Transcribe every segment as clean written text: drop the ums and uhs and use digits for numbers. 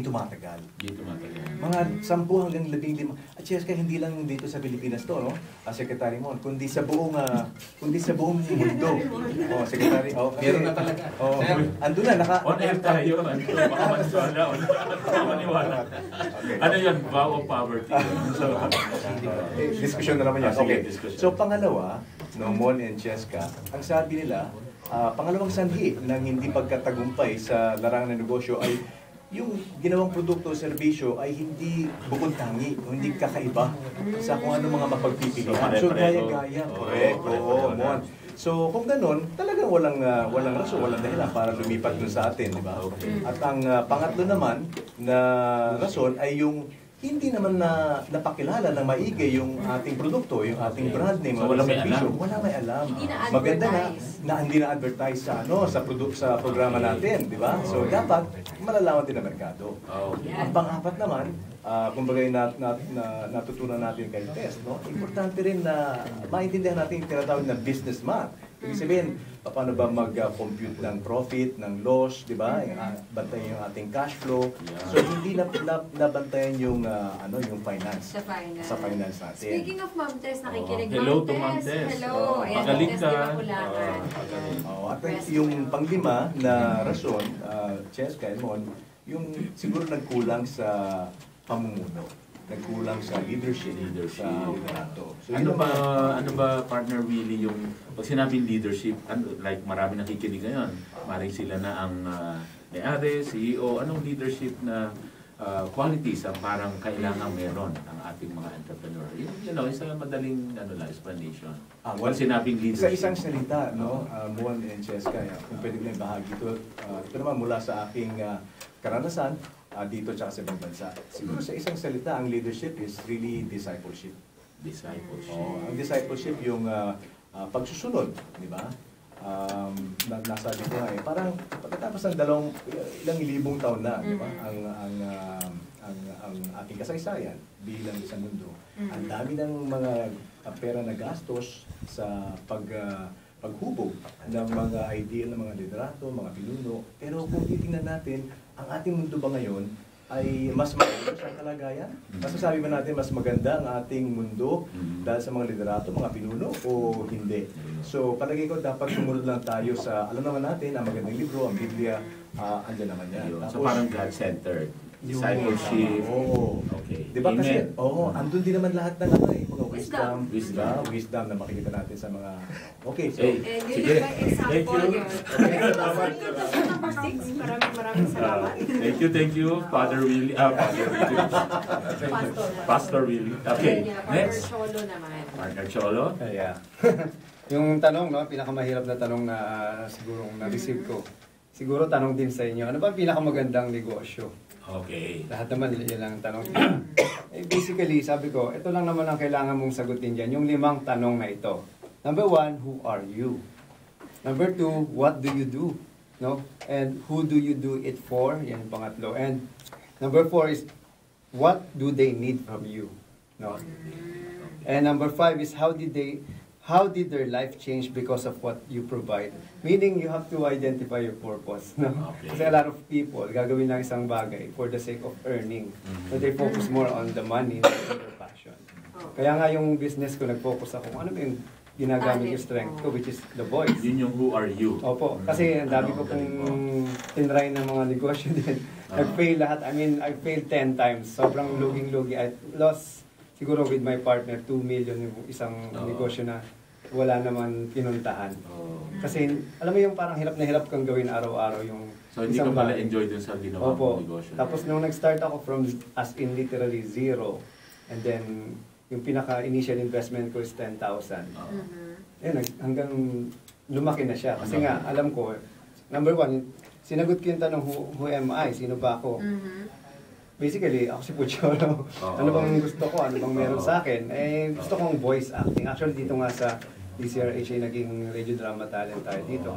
tumatagal. Hindi tumatagal. Mga 10 hanggang 15. At Cheska, hindi lang dito sa Pilipinas to, no? Secretary Mon, kundi sa buong mundo. Oh, Secretary, Meron na talaga. Oh, ando na On air tayo. Baka maniwala. Baka maniwala. Ano yun? Vow of poverty. Diskusyon na naman yan. Okay. Discussion. So, pangalawa, no, Mon and Cheska, ang sabi nila, pangalawang sanhi ng hindi pagkatagumpay sa larangan ng negosyo ay yung ginawang produkto o serbisyo ay hindi bukod tangi, o hindi kakaiba sa kung ano mga mapagpipilian. So, gaya-gaya. Correct. Oo, Mon. So, kung ganun, talagang walang rason, walang dahilan para lumipat dun sa atin, di ba? At ang pangatlo naman na rason ay yung hindi naman napakilala ng maigi yung ating produkto, yung ating brand name, so, wala may alam. Wala may alam. Maganda na hindi na-advertise sa programa natin, di ba? So dapat malalaman din ang merkado. Ang pang-apat naman, kumbaga natutunan natin kay Tess, no? Importante rin na maintindihan natin yung tinatawag na business math. Ibig sabihin, paano ba mag-compute ng profit, ng loss, di ba? Bantayan yung ating cash flow. So hindi nabantayan yung yung finance. Sa finance natin. Speaking of Ma'am Tess, nakikinig hello Ma'am to Ma'am Tess. Tess. Hello. Ayan, Magaling Ma'am ka. Tess, di Mapulakan. At yung panglima na rason, Cheska, yung siguro nagkulang sa pamumuno. Nagkulang sa leadership. sa liderato. So, ano ba partner Willie yung pag sinabing leadership, like marami nakikinig ngayon, maring sila na ang may-ari, CEO, anong leadership na qualities ang parang kailangan meron ang ating mga entrepreneur? Isang madaling explanation. Pag sinabing leadership. Sa isang salita, no, Mon and Cheska, kung pwede na bahagi ito, ito naman mula sa aking karanasan, dito tsaka sa ibang bansa. Siguro sa isang salita, ang leadership is really discipleship. Discipleship. Ang discipleship yung pagsusunod, di ba? Nasabi ko nga parang pagkatapos ng ilang libong taon na, di ba? Ang ating kasaysayan bilang isang mundo. Ang dami ng mga pera na gastos sa paghubog ng mga idea ng mga liderato, mga pinuno. Pero kung titingnan natin, ang ating mundo ba ngayon ay mas maganda sa kalagayan? Masasabi ba natin mas maganda ang ating mundo dahil sa mga liderato, mga pinuno o hindi? So, palagay ko dapat sumunod lang tayo sa, alam naman natin, ang magandang libro, ang Biblia, andyan naman yan. So parang God-centered. Discipleship. Okay. Di ba kasi, andun din naman lahat ng mga wisdom na makikita natin sa mga, okay, so, sige. Thank you. Maraming salamat. Thank you, Father Willie. Pastor Willie. Okay, next. Partner Cholo naman. Partner Cholo. Yeah. Yung tanong, pinakamahirap na tanong na siguro na-receive ko. Siguro tanong din sa inyo, ano ba ang pinakamagandang negosyo? Okay. Lahat naman yun lang tanong. Basically, sabi ko, ito lang naman ang kailangan mong sagutin dyan, yung 5 tanong na ito. Number 1, who are you? Number 2, what do you do? No? And who do you do it for? Yan yung pangatlo. And number 4 is, what do they need from you? No? And number 5 is, how did their life change because of what you provide? Meaning, you have to identify your purpose. No? Okay. Kasi a lot of people, gagawin lang isang bagay for the sake of earning. But they focus more on the money than their passion. Kaya nga yung business ko, nag-focus ako kung ano ba yung ginagamit yung strength ko, which is the voice. Yun yung who are you. Opo. Kasi ang dami ko pong tinry ng mga negosyo din. Nag-fail lahat. I mean, I failed 10 times. Sobrang luging-lugi. I lost, siguro with my partner, 2 million yung isang negosyo na wala naman pinuntahan. Kasi, alam mo yung parang hirap na hirap kang gawin araw-araw yung so, hindi ka pala enjoy dun sa ginawa mong negosyo. Tapos nung nag-start ako from as in literally zero, and then yung pinaka-initial investment ko is 10,000. Hanggang lumaki na siya. Kasi nga, alam ko, number 1, sinagot ko yung tanong, who am I? Sino ba ako? Basically, ako si Pucholo. Ano bang gusto ko? Ano bang meron sa akin? Gusto kong voice acting. Actually, dito nga sa DCRH ay naging radio drama talent tayo dito.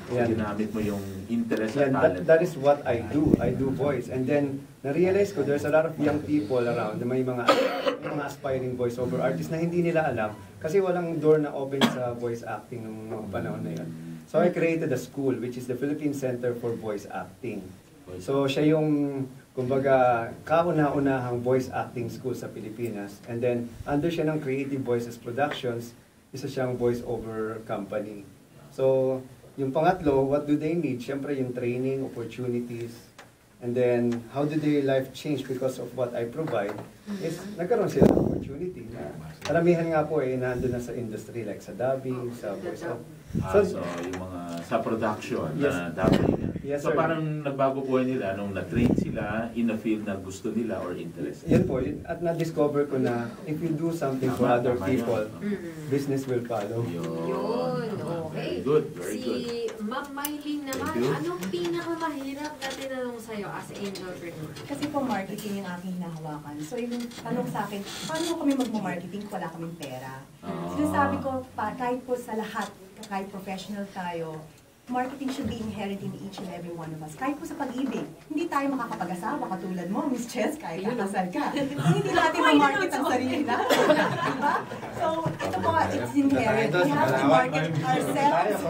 Ginamit mo yung interest at talent. That is what I do. I do voice. And then, na-realize ko, there's a lot of young people around na may mga aspiring voiceover artists na hindi nila alam kasi walang door na open sa voice acting ng mga panahon na yun. So I created a school which is the Philippine Center for Voice Acting. So siya yung kumbaga, kauna-unahang voice acting school sa Pilipinas. And then, under siya ng Creative Voices Productions, isa siyang voice-over company. So, yung pangatlo, what do they need? Siyempre, yung training, opportunities, and then, how do their life change because of what I provide? Is, nagkaroon sila ng opportunity. Na, karamihan nga po nandun na sa industry, like sa dubbing, sa voice-over. So, yung mga sa production Yes. na dapat. Yes, So sir. parang nagbago po nila nung na-train sila in a field na gusto nila or interest. Yan po, at na-discover ko na if you do something for other Tama people, yun. business will follow. Yun, Very okay. good, very Si good. Ma'am Mylene naman, Thank you. anong pinakamahirap na tinanong sa'yo as an entrepreneur? Kasi po marketing yung aking hinahawakan. So yung tanong sa akin, paano kami magmo-marketing kung wala kaming pera? Ah. Sinasabi ko, kahit po sa lahat, kahit professional tayo, marketing should be inherent in each and every one of us. Kahit po sa pag-ibig, hindi tayo makakapag-asawa katulad mo, Miss Chess, kahit kakasal ka. Kung hindi natin ma-market ang sarili natin. Diba? So, ito po nga, it's inherent. We have to market ourselves.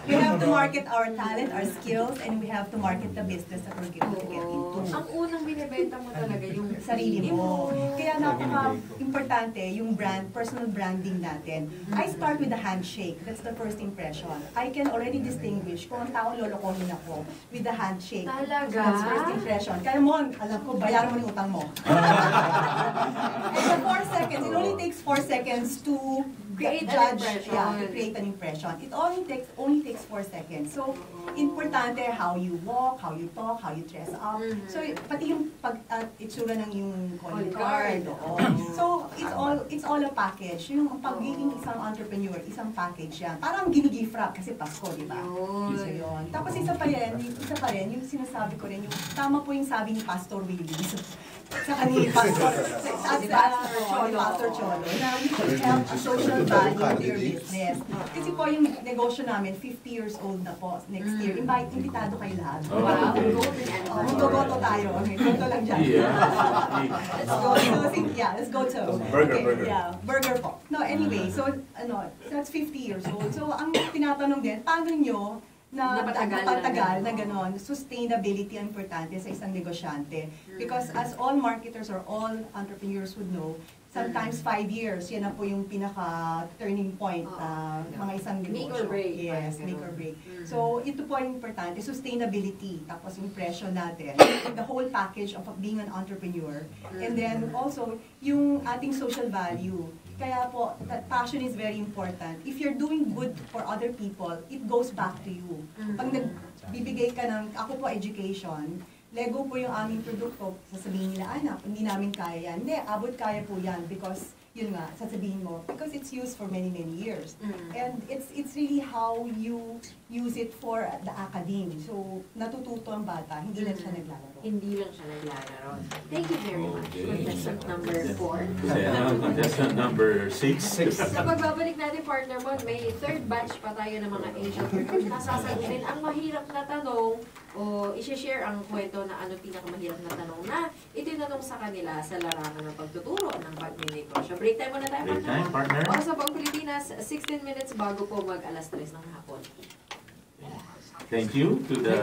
We have to market our talent, our skills, and we have to market the business that we're going to get into. Ang unang binibenta mo talaga yung Sarili mo. Kaya napaka-importante yung brand, personal branding natin. I start with the handshake. That's the first impression. I can already distinguish kung ang tao lolokohin ako with the handshake. Talaga? That's first impression. Kaya mo, alam ko, bayaran mo yung utang mo. And the 4 seconds, it only takes 4 seconds to Create an judge, impression. to create an impression. It only takes 4 seconds. So, importante how you walk, how you talk, how you dress up. So, pati yung itsura ng yung calling card. Oo. So, it's all a package. Yung pagiging isang entrepreneur, isang package yan. Parang gini-gift wrap kasi Pasko, di ba? Yun. So, yun. Tapos isa pa rin, yung sinasabi ko rin, yung tama po yung sabi ni Pastor Willie. Sa kanila, Pastor Cholo, na you should have a social value to your business. Kasi po yung negosyo namin, 50 years old na po next year. Invitado kayo lahat. Oh, Wow. okay. Golden anniversary. Maggogoto tayo. Goto lang dyan. Let's go. Let's go to. Burger. Yeah, burger po. No, anyway, so that's 50 years old. So ang tinatanong din, paano nyo na napatagal na gano'n, sustainability ang importante sa isang negosyante. Because as all marketers or all entrepreneurs would know, sometimes 5 years, yan na po yung pinaka-turning point na mga isang negosyo. Make or break. Yes, Parang make or ganun. break. So, ito po ang importante, sustainability, tapos impression natin, the whole package of being an entrepreneur. And then also, yung ating social value. Kaya po, that passion is very important. If you're doing good for other people, it goes back to you. Pag nagbibigay ka ng, ako po education, Lego po yung aming produkto, sasabihin nila, anak, hindi namin kaya yan. Hindi, abot kaya po yan because, yun nga, sasabihin mo, because it's used for many, many years. And it's really how you use it for the academe. So, natututo ang bata, hindi lang siya naglalaro. Hindi lang siya naglalaro. Thank you very much. Okay. Contestant number 4. Contestant number 6. Sa pagbabalik natin, partner mo, may third batch pa tayo ng mga angel entrepreneurs na sasagutin ang mahirap na tanong o isi-share ang kwento na ano pinakamahirap na tanong na itinanong sa kanila sa larangan ng pagtuturo ng pagninegosyo. Break time muna tayo, Break time, partner. Para sa buong Pilipinas, 16 minutes bago po mag alas 3 ng hapon. Thank you to the